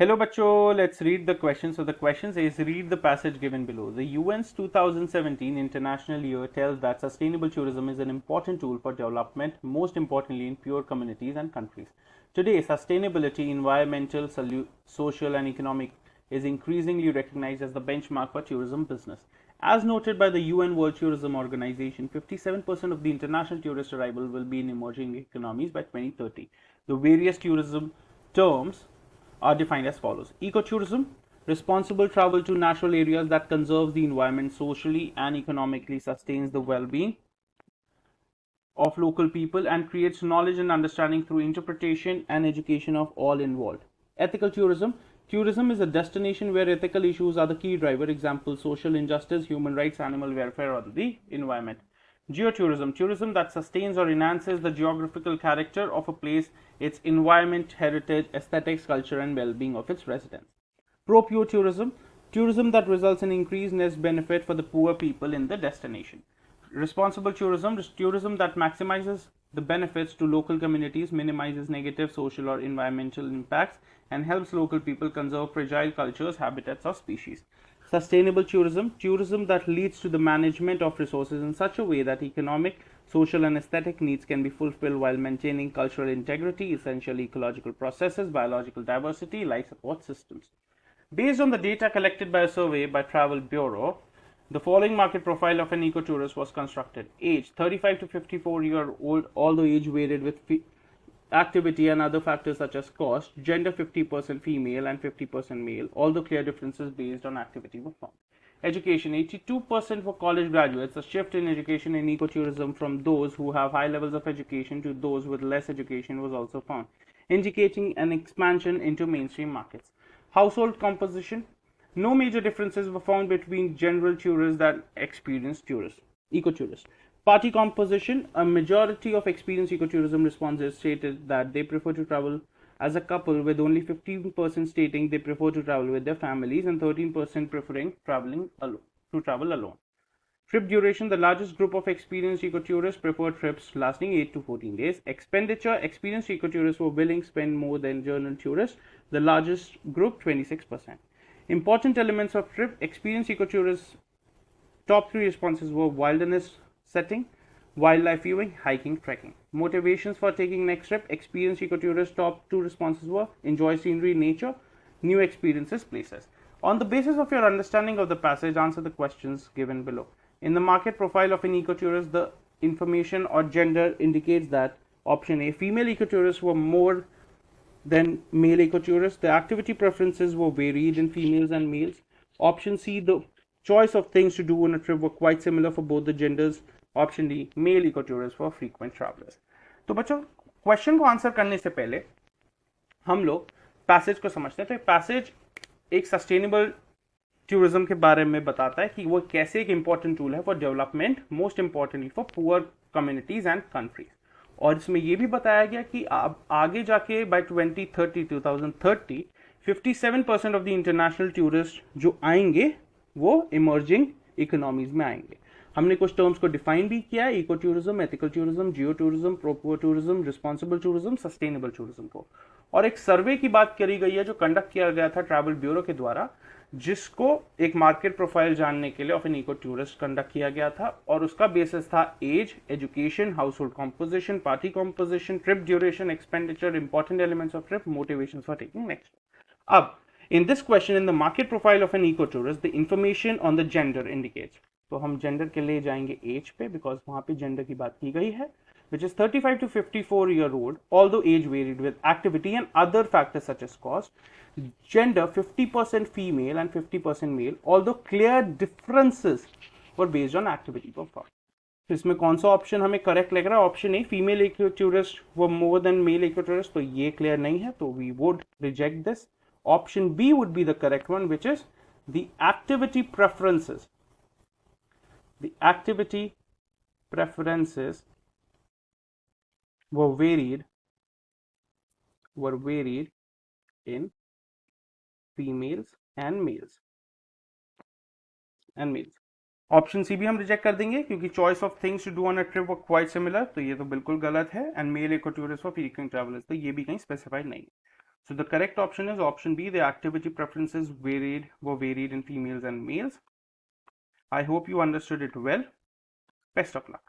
Hello bachcho, let's read the question. So the question says read the passage given below. The UN's 2017 International Year tells that sustainable tourism is an important tool for development, most importantly in poor communities and countries. Today, sustainability, environmental, social and economic is increasingly recognized as the benchmark for tourism business. As noted by the UN World Tourism Organization, 57% of the international tourist arrival will be in emerging economies by 2030. The various tourism terms are defined as follows. Ecotourism, responsible travel to natural areas that conserves the environment socially and economically, sustains the well-being of local people and creates knowledge and understanding through interpretation and education of all involved. Ethical tourism. Tourism is a destination where ethical issues are the key driver. Example, social injustice, human rights, animal welfare, or the environment. Geotourism. Tourism that sustains or enhances the geographical character of a place, its environment, heritage, aesthetics, culture, and well-being of its residents. Pro-pure tourism. Tourism that results in increased net benefit for the poor people in the destination. Responsible tourism is tourism that maximizes the benefits to local communities, minimizes negative social or environmental impacts, and helps local people conserve fragile cultures, habitats, or species. Sustainable tourism, tourism that leads to the management of resources in such a way that economic, social, and aesthetic needs can be fulfilled while maintaining cultural integrity, essential ecological processes, biological diversity, life support systems. Based on the data collected by a survey by Travel Bureau, the following market profile of an ecotourist was constructed. Age 35 to 54-year-old, although age varied with activity and other factors such as cost. Gender 50% female and 50% male, although clear differences based on activity were found. Education 82% for college graduates. A shift in education in ecotourism from those who have high levels of education to those with less education was also found, indicating an expansion into mainstream markets. Household composition. No major differences were found between general tourists and experienced tourists, ecotourists. Party composition. A majority of experienced ecotourism respondents stated that they prefer to travel as a couple, with only 15% stating they prefer to travel with their families and 13% preferring travel alone. Trip duration. The largest group of experienced ecotourists prefer trips lasting 8 to 14 days. Expenditure. Experienced ecotourists were willing to spend more than general tourists. The largest group, 26%. Important elements of trip. Experienced ecotourists' top three responses were wilderness setting, wildlife viewing, hiking, trekking. Motivations for taking next trip. Experienced ecotourists' top two responses were enjoy scenery, nature, new experiences, places. On the basis of your understanding of the passage, answer the questions given below. In the market profile of an ecotourist, the information or gender indicates that option A, female ecotourists were more than male ecotourists. The activity preferences were varied in females and males. Option C, the choice of things to do on a trip were quite similar for both the genders. Option D, male eco tourist for frequent travellers. तो बच्चों, question को answer करने से पहले हम लोग passage को समझते हैं. तो पैसेज एक सस्टेनेबल टूरिज्म के बारे में बताता है कि वो कैसे एक इंपॉर्टेंट टूल है for development, most importantly for poor communities and countries. और इसमें यह भी बताया गया कि आगे जाके by 2030 57% of the international tourist जो आएंगे वो इमर्जिंग इकोनॉमीज में आएंगे. हमने कुछ टर्म्स को डिफाइन भी किया है, eco tourism, ethical tourism, geo tourism, pro poor tourism, responsible tourism, sustainable tourism को. और एक सर्वे की बात करी गई है जो कंडक्ट किया गया था ट्रैवल ब्यूरो के द्वारा, जिसको एक मार्केट प्रोफाइल जानने के लिए of an eco tourist conduct किया गया था. और उसका बेसिस था age, education, household composition, party composition, trip duration, expenditure, important elements of trip, motivation for taking next. अब in this question, in the market profile of an ecotourist, the information on the gender indicates. तो हम gender के लिए जाएंगे as पे, because वहां पे gender की बात की गई है, which is 35 to 54-year-old, although age varied with activity and other factors such as cost. Gender 50% female and 50% male, although clear differences were based on activity performed. तो इसमें कौन सा ऑप्शन हमें करेक्ट लग रहा है? ऑप्शन ए, फीमेल इकोटूरिस्ट वो more then male इकोटूरिस्ट. तो ये क्लियर नहीं है, तो we would reject this. Option B would be the correct one, which is the activity preferences. The activity preferences were varied in females and males. Option C भी हम reject कर देंगे क्योंकि choice of things to do on a trip were quite similar. तो ये तो बिल्कुल गलत है. And male ecotourist for frequent travellers, तो ये भी कहीं स्पेसिफाइड नहीं है. So the correct option is option B. The activity preferences were varied in females and males. I hope you understood it well. Best of luck.